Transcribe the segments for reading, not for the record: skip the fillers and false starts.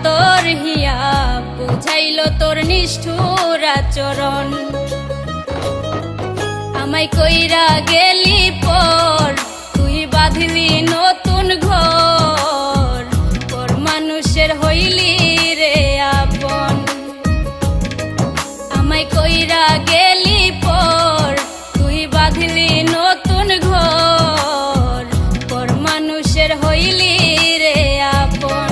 তোর হিয়া, বুঝাইল তোর নিষ্ঠুর আচরণ। আমায় কইরা গেলি পর, তুই বাঁধলি নতুন ঘর, পর মানুষের হইলি রে আপন। আমায় কইরা গেলি পর, তুই বাঁধলি নতুন ঘর, পর মানুষের হইলি রে আপন।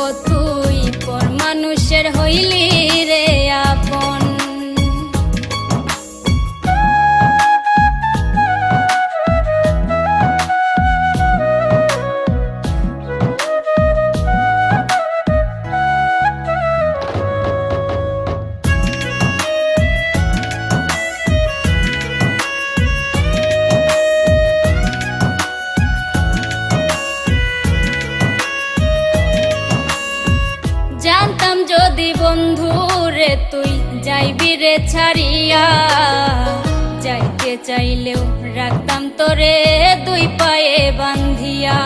ও তুই পর মানুষের হইলি রে আপন। জানতাম যদি বন্ধু রে তুই যাইবি রে ছাড়িয়া, যাইতে চাইলেও রাখতাম তোরে দুই পায়ে বান্ধিয়া।